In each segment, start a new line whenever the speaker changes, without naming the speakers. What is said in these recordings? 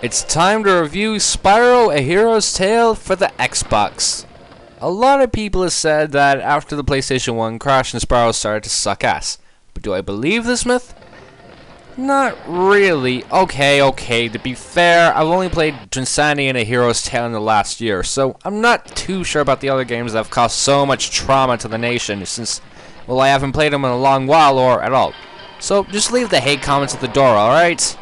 It's time to review Spyro: A Hero's Tale for the Xbox. A lot of people have said that after the PlayStation 1, Crash and Spyro started to suck ass. But do I believe this myth? Not really. Okay, to be fair, I've only played Insanity and A Hero's Tale in the last year, so I'm not too sure about the other games that have caused so much trauma to the nation since, well, I haven't played them in a long while or at all. So just leave the hate comments at the door, alright?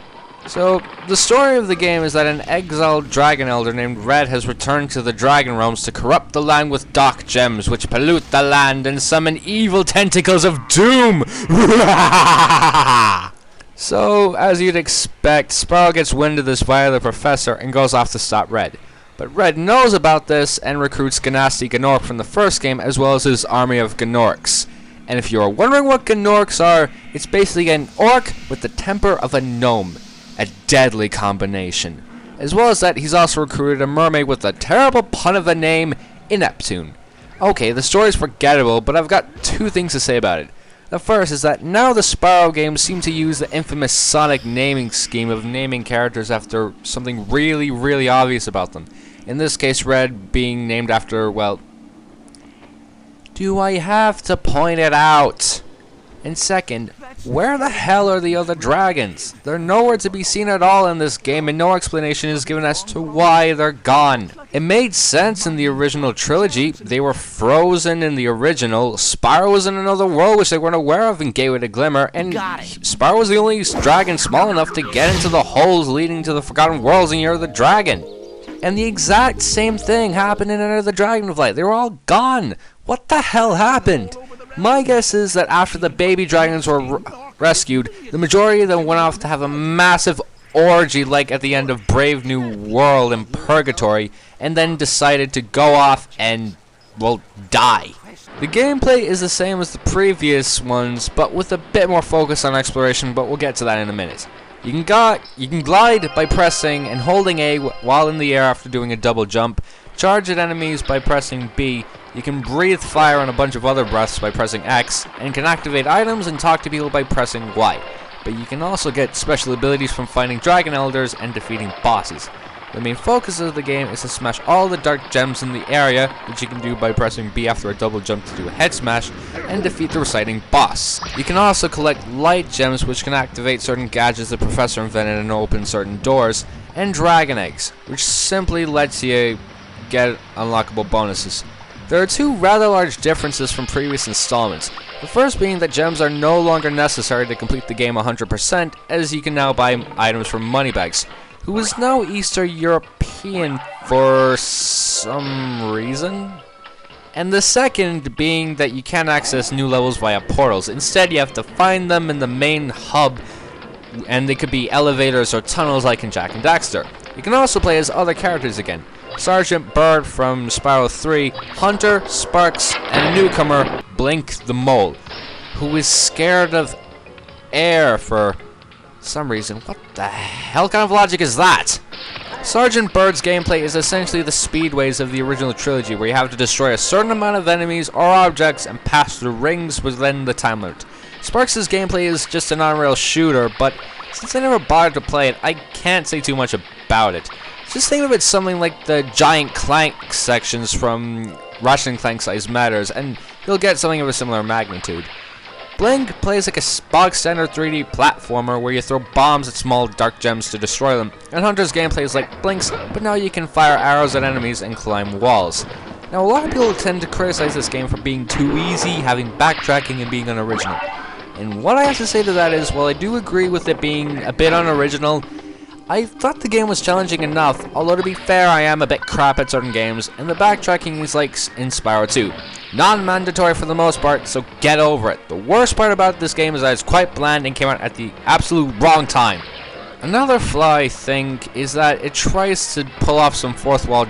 So, the story of the game is that an exiled dragon elder named Red has returned to the dragon realms to corrupt the land with dark gems which pollute the land and summon evil tentacles of doom! So, as you'd expect, Spyro gets wind of this via the professor and goes off to stop Red. But Red knows about this and recruits Ganasty Gnorc from the first game as well as his army of Gnorcs. And if you're wondering what Gnorcs are, it's basically an orc with the temper of a gnome. A deadly combination. As well as that, he's also recruited a mermaid with a terrible pun of a name, Ineptune. Okay, the story's forgettable, but I've got two things to say about it. The first is that now the Spyro games seem to use the infamous Sonic naming scheme of naming characters after something really obvious about them. In this case, Red being named after, well... do I have to point it out? And second, where the hell are the other dragons? They're nowhere to be seen at all in this game, and no explanation is given as to why they're gone. It made sense in the original trilogy. They were frozen in the original. Spyro was in another world which they weren't aware of in Gateway to Glimmer, and Spyro was the only dragon small enough to get into the holes leading to the Forgotten Worlds in Year of the Dragon. And the exact same thing happened in Enter the Dragonflight. They were all gone. What the hell happened? My guess is that after the baby dragons were rescued, the majority of them went off to have a massive orgy like at the end of Brave New World in Purgatory, and then decided to go off and, well, die. The gameplay is the same as the previous ones, but with a bit more focus on exploration, but we'll get to that in a minute. You can glide by pressing and holding A while in the air after doing a double jump, charge at enemies by pressing B, you can breathe fire and a bunch of other breaths by pressing X, and can activate items and talk to people by pressing Y. But you can also get special abilities from finding dragon elders and defeating bosses. The main focus of the game is to smash all the dark gems in the area, which you can do by pressing B after a double jump to do a head smash, and defeat the reciting boss. You can also collect light gems which can activate certain gadgets the professor invented and open certain doors, and dragon eggs, which simply lets you get unlockable bonuses. There are two rather large differences from previous installments. The first being that gems are no longer necessary to complete the game 100%, as you can now buy items from Moneybags, who is now Eastern European for some reason. And the second being that you can't access new levels via portals. Instead, you have to find them in the main hub, and they could be elevators or tunnels like in Jak and Daxter. You can also play as other characters again. Sergeant Bird from Spyro 3, Hunter, Sparks, and a newcomer, Blink the Mole, who is scared of air for some reason. What the hell kind of logic is that? Sergeant Bird's gameplay is essentially the speedways of the original trilogy, where you have to destroy a certain amount of enemies or objects and pass through rings within the time limit. Sparks' gameplay is just an on-rail shooter, but since I never bothered to play it, I can't say too much about it. Just think of it something like the giant Clank sections from Ratchet & Clank Size Matters, and you'll get something of a similar magnitude. Blink plays like a bog standard 3D platformer where you throw bombs at small dark gems to destroy them, and Hunter's gameplay is like Blink's, but now you can fire arrows at enemies and climb walls. Now, a lot of people tend to criticize this game for being too easy, having backtracking, and being unoriginal. And what I have to say to that is, while I do agree with it being a bit unoriginal, I thought the game was challenging enough, although to be fair I am a bit crap at certain games, and the backtracking is like in Spyro 2. Non-mandatory for the most part, so get over it. The worst part about this game is that it's quite bland and came out at the absolute wrong time. Another flaw I think is that it tries to pull off some fourth wall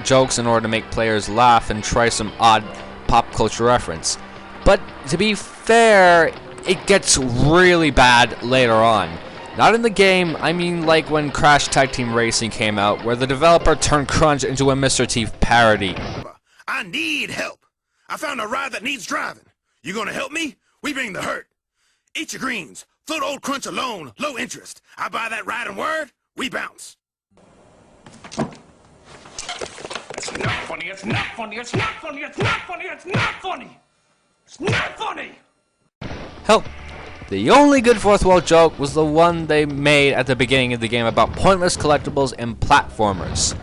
jokes in order to make players laugh and try some odd pop culture reference. But to be fair, it gets really bad later on. Not in the game, I mean like when Crash Tag Team Racing came out, where the developer turned Crunch into a Mr. Teeth parody.
I need help. I found a ride that needs driving. You gonna help me? We bring the hurt. Eat your greens. Float old Crunch alone. Low interest. I buy that ride and word. We bounce.
It's not funny, it's not funny, it's not funny, it's not funny, it's not funny! It's not funny!
Help! The only good fourth wall joke was the one they made at the beginning of the game about pointless collectibles and platformers.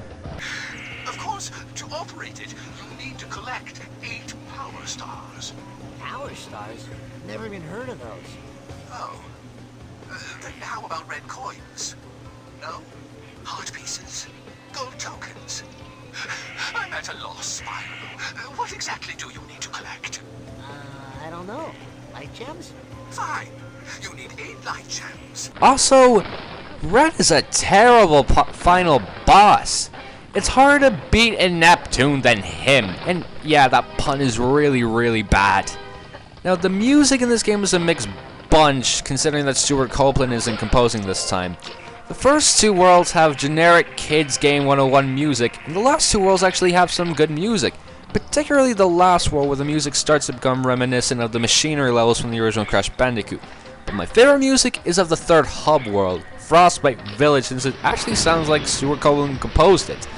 Of course, to operate it, you need to collect 8 power stars.
Power stars? Never even heard of those.
Oh. Then how about red coins? No? Heart pieces? Gold tokens? I'm at a loss, Spyro. What exactly do you need to collect?
I don't know. Light gems?
Fine. You need 8 light gems.
Also, Red is a terrible final boss. It's harder to beat in Neptune than him. And yeah, that pun is really, really bad. Now, the music in this game is a mixed bunch, considering that Stuart Copeland isn't composing this time. The first 2 worlds have generic Kids Game 101 music, and the last 2 worlds actually have some good music. Particularly the last world, where the music starts to become reminiscent of the machinery levels from the original Crash Bandicoot. But my favorite music is of the third hub world, Frostbite Village, since it actually sounds like Stuart Copeland composed it.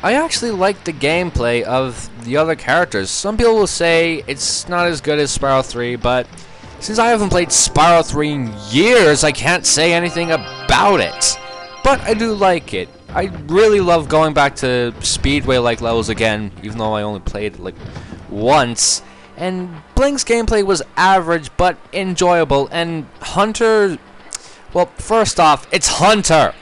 I actually like the gameplay of the other characters. Some people will say it's not as good as Spyro 3, but since I haven't played Spyro 3 in years, I can't say anything about it. But I do like it. I really love going back to Speedway-like levels again, even though I only played it like once. And Blink's gameplay was average, but enjoyable. And Hunter, well, first off, it's Hunter!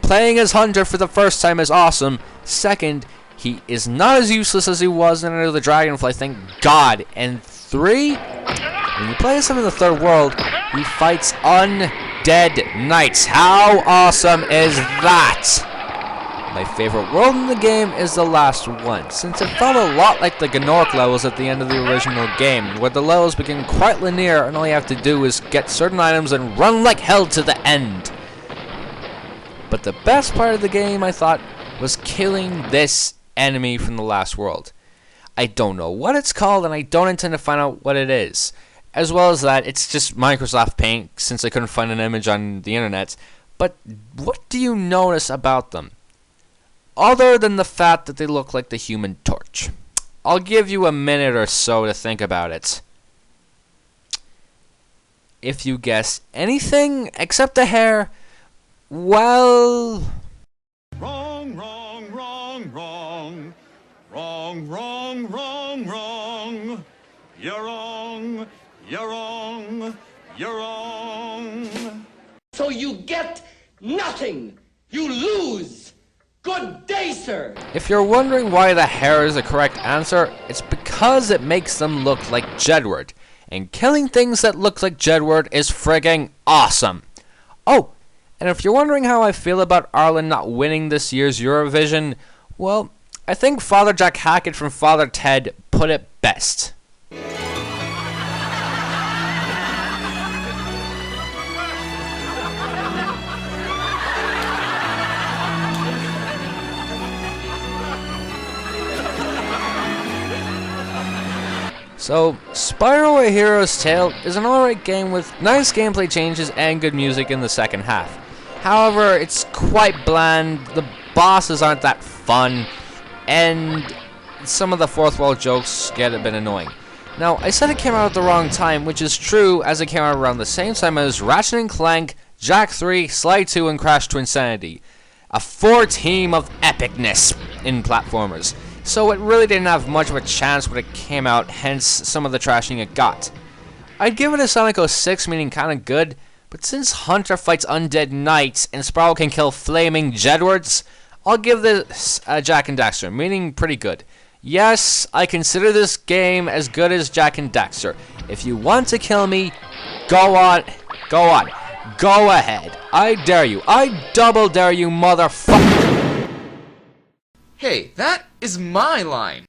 Playing as Hunter for the first time is awesome. Second, he is not as useless as he was in Enter the Dragonfly, thank God. And 3, when you play as him in the third world, he fights undead knights. How awesome is that? My favorite world in the game is the last one, since it felt a lot like the Gnorc levels at the end of the original game, where the levels begin quite linear and all you have to do is get certain items and run like hell to the end. But the best part of the game, I thought, was killing this enemy from the last world. I don't know what it's called, and I don't intend to find out what it is. As well as that, it's just Microsoft Paint, since I couldn't find an image on the internet. But what do you notice about them? Other than the fact that they look like the Human Torch. I'll give you a minute or so to think about it. If you guess anything except the hair, well...
Wrong, wrong, wrong, wrong. Wrong, wrong, wrong, wrong. You're wrong, you're wrong, you're wrong.
So you get nothing. You lose. Good day, sir.
If you're wondering why the hair is the correct answer, it's because it makes them look like Jedward. And killing things that look like Jedward is frigging awesome. Oh, and if you're wondering how I feel about Ireland not winning this year's Eurovision, well, I think Father Jack Hackett from Father Ted put it best. So, Spyro: A Hero's Tale is an alright game with nice gameplay changes and good music in the second half. However, it's quite bland, the bosses aren't that fun, and some of the fourth wall jokes get a bit annoying. Now, I said it came out at the wrong time, which is true, as it came out around the same time as Ratchet & Clank, Jak 3, Sly 2, and Crash to Insanity. A 4 team of epicness in platformers. so it really didn't have much of a chance when it came out, hence some of the trashing it got. I'd give it a Sonic 06, meaning kinda good, but since Hunter fights undead knights and Spyro can kill flaming Jedwards, I'll give this a Jak and Daxter, meaning pretty good. Yes, I consider this game as good as Jak and Daxter. If you want to kill me, go on, go ahead. I dare you. I double dare you, motherfucker.
Hey, that is my line.